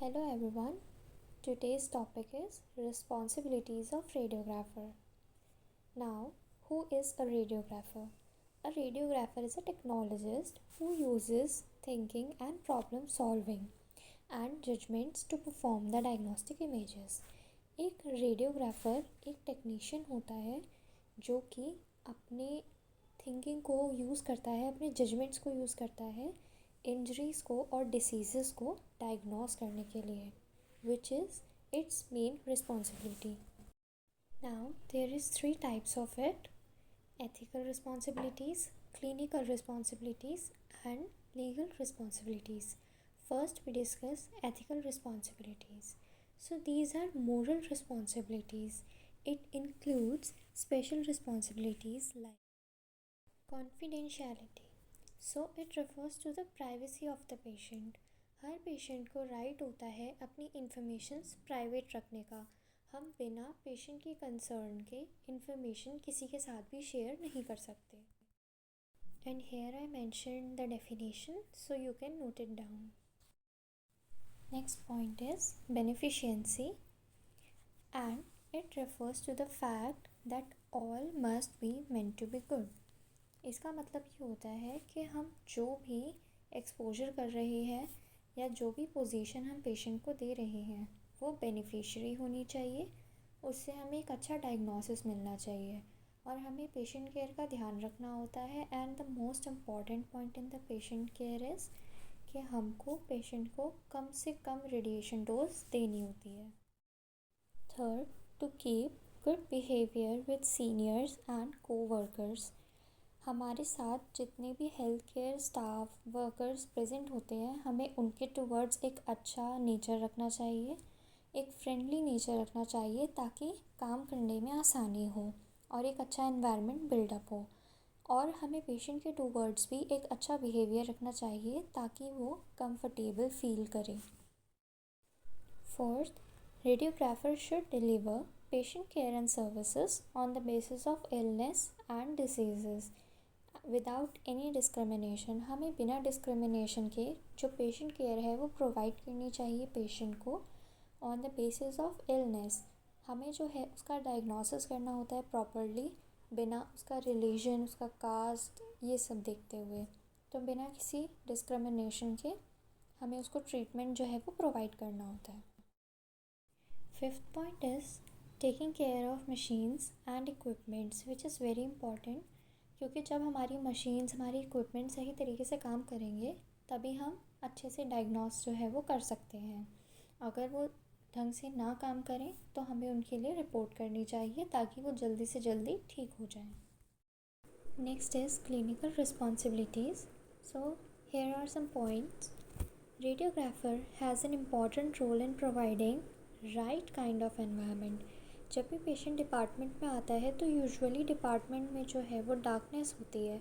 Hello everyone. Today's topic is responsibilities of radiographer. Now, who is a radiographer? A radiographer is a technologist who uses thinking and problem solving and judgments to perform the diagnostic images. एक radiographer एक technician होता है जो कि अपने thinking को use करता है, अपने जजमेंट्स को यूज़ करता है इंजरीज़ को और डिसीज़ को डायग्नोस करने के लिए, which is its main responsibility. Now there is 3 types of it: ethical responsibilities, clinical responsibilities, and legal responsibilities. First, we discuss ethical responsibilities. So, these are moral responsibilities. It includes special responsibilities like confidentiality. So, it refers to the privacy of the patient. Her patient को right होता है अपनी informations private रखने का. हम बिना patient की concern के इंफॉर्मेशन किसी के साथ भी शेयर नहीं कर सकते. And here I mention the definition so you can note it down. Next point is beneficiency and it refers to the fact that all must be meant to be good. इसका मतलब ये होता है कि हम जो भी एक्सपोजर कर रहे हैं या जो भी पोजीशन हम पेशेंट को दे रहे हैं वो बेनिफिशियरी होनी चाहिए. उससे हमें एक अच्छा डायग्नोसिस मिलना चाहिए और हमें पेशेंट केयर का ध्यान रखना होता है. And the most important point in the patient care is कि हमको पेशेंट को कम से कम रेडिएशन डोज देनी होती है. Third, to keep good behaviour with seniors and coworkers. हमारे साथ जितने भी health care staff workers present होते हैं हमें उनके टुवर्ड्स एक अच्छा नेचर रखना चाहिए, एक फ्रेंडली नेचर रखना चाहिए ताकि काम करने में आसानी हो और एक अच्छा एनवायरनमेंट बिल्डअप हो. और हमें पेशेंट के टुवर्ड्स भी एक अच्छा बिहेवियर रखना चाहिए ताकि वो कंफर्टेबल फील करे. Fourth, radiographer should deliver patient care and services on the basis of illness and diseases without any discrimination. हमें बिना डिस्क्रिमिनेशन के जो पेशेंट केयर है वो प्रोवाइड करनी चाहिए पेशेंट को on the basis of illness. हमें जो है उसका डायग्नोसिस करना होता है प्रॉपरली, बिना उसका रिलीजन, उसका कास्ट, ये सब देखते हुए. तो बिना किसी डिस्क्रिमिनेशन के हमें उसको ट्रीटमेंट जो है वो प्रोवाइड करना होता है. Fifth point is taking care of machines and equipments which is very important, क्योंकि जब हमारी मशीन्स, हमारी इक्विपमेंट सही तरीके से काम करेंगे तभी हम अच्छे से डायग्नोस जो है वो कर सकते हैं. अगर वो ढंग से ना काम करें तो हमें उनके लिए रिपोर्ट करनी चाहिए ताकि वो जल्दी से जल्दी ठीक हो जाएं. Next is clinical responsibilities. So here are some points. Radiographer has an important role in providing right kind of environment. जब भी पेशेंट डिपार्टमेंट में आता है तो यूजुअली डिपार्टमेंट में जो है वो डार्कनेस होती है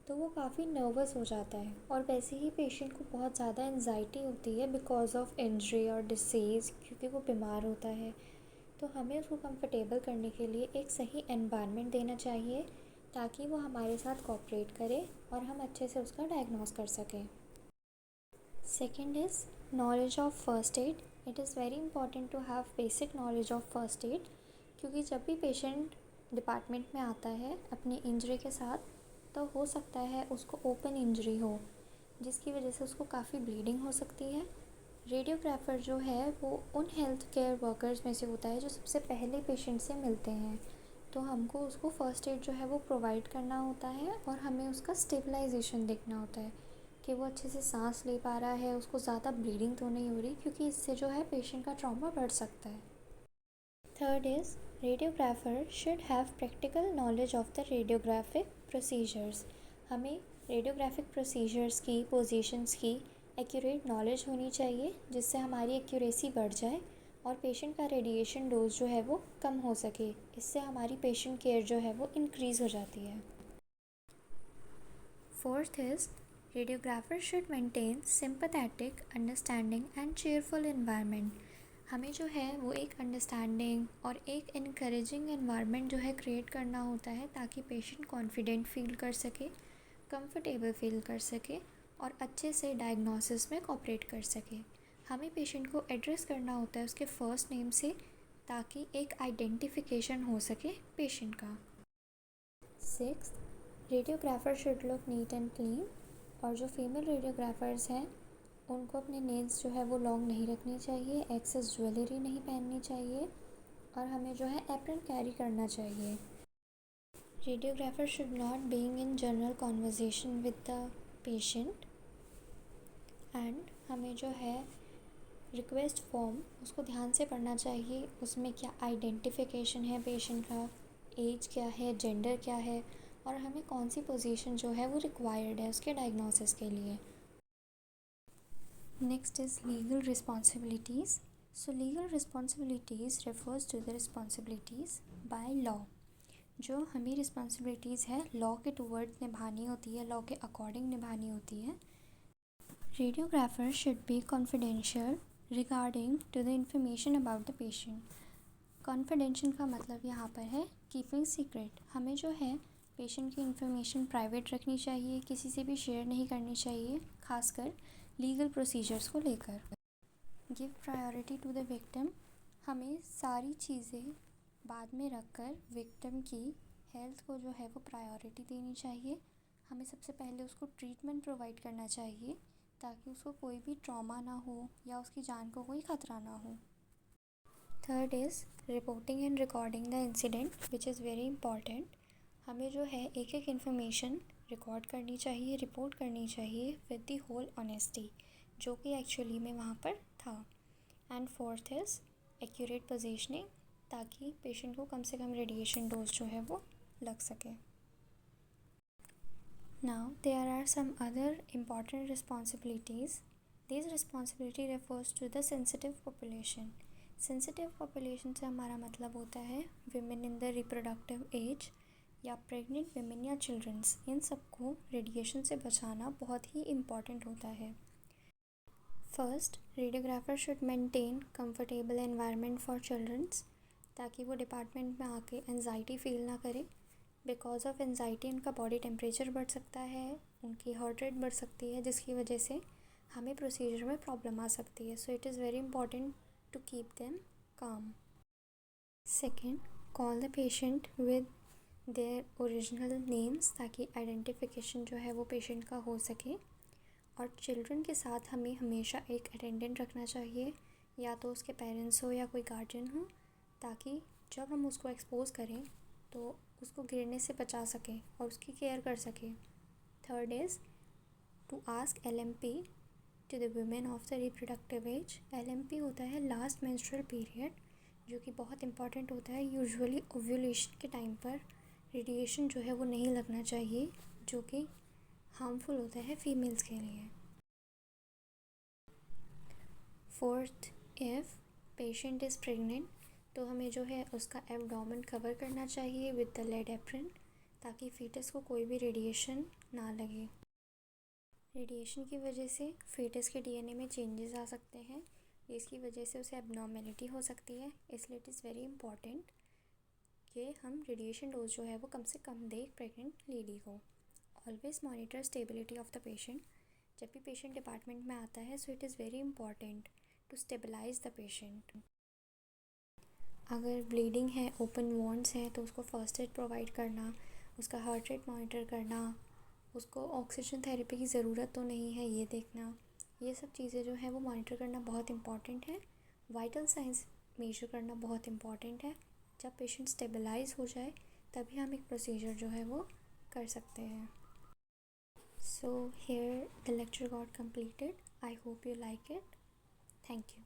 तो वो काफ़ी नर्वस हो जाता है. और वैसे ही पेशेंट को बहुत ज़्यादा एंजाइटी होती है बिकॉज ऑफ इंजरी और डिसीज़, क्योंकि वो बीमार होता है. तो हमें उसको कंफर्टेबल करने के लिए एक सही एनवायरनमेंट देना चाहिए ताकि वो हमारे साथ कोऑपरेट करे और हम अच्छे से उसका डायग्नोस कर सकें. Second is knowledge of first aid. It is very important to have basic knowledge of first aid, क्योंकि जब भी पेशेंट डिपार्टमेंट में आता है अपनी इंजरी के साथ तो हो सकता है उसको ओपन इंजरी हो जिसकी वजह से उसको काफ़ी ब्लीडिंग हो सकती है. रेडियोग्राफर जो है वो उन हेल्थ केयर वर्कर्स में से होता है जो सबसे पहले पेशेंट से मिलते हैं. तो हमको उसको फ़र्स्ट एड जो है वो प्रोवाइड करना होता है और हमें उसका स्टेबलाइजेशन देखना होता है कि वो अच्छे से सांस ले पा रहा है, उसको ज़्यादा ब्लीडिंग तो नहीं हो रही, क्योंकि इससे जो है पेशेंट का ट्रॉमा बढ़ सकता है. Third is radiographer should have practical knowledge of the radiographic procedures. हमें रेडियोग्राफिक प्रोसीजर्स की, पोजीशंस की एक्यूरेट नॉलेज होनी चाहिए जिससे हमारी एक्यूरेसी बढ़ जाए और पेशेंट का रेडिएशन डोज जो है वो कम हो सके. इससे हमारी पेशेंट केयर जो है वो इंक्रीज़ हो जाती है. Fourth is radiographer should maintain sympathetic, understanding and cheerful environment. हमें जो है वो एक अंडरस्टैंडिंग और एक इनकरेजिंग एनवायरनमेंट जो है क्रिएट करना होता है ताकि पेशेंट कॉन्फिडेंट फील कर सके, कंफर्टेबल फील कर सके और अच्छे से डायग्नोसिस में कोऑपरेट कर सके. हमें पेशेंट को एड्रेस करना होता है उसके फर्स्ट नेम से, ताकि एक आइडेंटिफिकेशन हो सके पेशेंट का। 6, radiographer should look neat and clean. और जो फीमेल रेडियोग्राफर्स हैं उनको अपने नेल्स जो है वो लॉन्ग नहीं रखनी चाहिए, एक्सेस ज्वेलरी नहीं पहननी चाहिए, और हमें जो है एप्रन कैरी करना चाहिए। Radiographer should not being in general conversation with the patient. And हमें जो है रिक्वेस्ट फॉर्म उसको ध्यान से पढ़ना चाहिए, उसमें क्या आइडेंटिफिकेशन है पेशेंट का, एज क्या है, जेंडर क्या है, और हमें कौन सी पोजीशन जो है वो रिक्वायर्ड है उसके डायग्नोसिस के लिए। Next is legal responsibilities. So legal responsibilities refers to the responsibilities by law. जो हमें रिस्पॉन्सिबिलिटीज़ है लॉ के टूवर्ड्स निभानी होती है, लॉ के अकॉर्डिंग निभानी होती है। Radiographer should be confidential regarding to the information about the patient. Confidential का मतलब यहाँ पर है कीपिंग सीक्रेट। हमें जो है पेशेंट की इंफॉर्मेशन प्राइवेट रखनी चाहिए, किसी से भी शेयर नहीं करनी चाहिए, खासकर लीगल प्रोसीजर्स को लेकर। Give priority to the victim. हमें सारी चीज़ें बाद में रखकर विक्टिम की हेल्थ को जो है वो प्रायोरिटी देनी चाहिए। हमें सबसे पहले उसको ट्रीटमेंट प्रोवाइड करना चाहिए ताकि उसको कोई भी ट्रॉमा ना हो या उसकी जान को कोई ख़तरा ना हो। Third is reporting and recording the incident which is very important. हमें जो है एक एक इन्फॉर्मेशन रिकॉर्ड करनी चाहिए, रिपोर्ट करनी चाहिए विद द होल ऑनेस्टी, जो कि एक्चुअली में वहाँ पर था। And fourth is accurate positioning, ताकि पेशेंट को कम से कम रेडिएशन डोज जो है वो लग सके। Now there are some other important responsibilities. These responsibility refers to the sensitive population. Sensitive population से हमारा मतलब होता है women in the reproductive age या pregnant women या childrens। इन सबको रेडिएशन से बचाना बहुत ही important होता है। First, radiographer should maintain comfortable environment for childrens, ताकि वो डिपार्टमेंट में आके एनजाइटी फील ना करे। बिकॉज ऑफ एनजाइटी उनका बॉडी टेम्परेचर बढ़ सकता है, उनकी हार्ट रेट बढ़ सकती है, जिसकी वजह से हमें प्रोसीजर में प्रॉब्लम आ सकती है। So it is very important to keep them calm. Second, call the patient with their original names, ताकि आइडेंटिफिकेशन जो है वो पेशेंट का हो सके। और चिल्ड्रन के साथ हमें हमेशा एक अटेंडेंट रखना चाहिए, या तो उसके पेरेंट्स हो या कोई गार्जियन हो, ताकि जब हम उसको एक्सपोज करें तो उसको गिरने से बचा सकें और उसकी केयर कर सकें। Third is to ask LMP to the women of the reproductive age. LMP होता है लास्ट मेंस्ट्रुअल पीरियड, जो कि बहुत इंपॉर्टेंट होता है। यूजुअली ओव्यूलेशन के टाइम पर रेडिएशन जो है वो नहीं लगना चाहिए, जो कि हार्मफुल होता है फीमेल्स के लिए। Fourth, if patient is pregnant तो हमें जो है उसका एब्डोमेन कवर करना चाहिए विद द लेड एप्रन, ताकि फीटस को कोई भी रेडिएशन ना लगे। रेडिएशन की वजह से फीटस के DNA में चेंजेस आ सकते हैं, जिसकी वजह से उसे एबनॉर्मेलिटी हो सकती है। इसलिए इट इज़ वेरी इंपॉर्टेंट कि हम रेडिएशन डोज जो है वो कम से कम दें प्रेग्नेंट लेडी को। Always monitor stability of the patient. जब भी पेशेंट डिपार्टमेंट में आता है, so it is very important to stabilise the patient. अगर ब्लीडिंग है, ओपन वॉन्ड्स हैं, तो उसको फर्स्ट एड प्रोवाइड करना, उसका हार्ट रेट मॉनिटर करना, उसको ऑक्सीजन थेरेपी की ज़रूरत तो नहीं है ये देखना, ये सब चीज़ें जो है वो मॉनिटर करना बहुत इंपॉर्टेंट है। वाइटल साइंस मेजर करना बहुत इंपॉर्टेंट है। जब पेशेंट स्टेबलाइज हो जाए तभी हम एक प्रोसीजर जो है वो कर सकते हैं। So here the lecture got completed. I hope you like it. Thank you.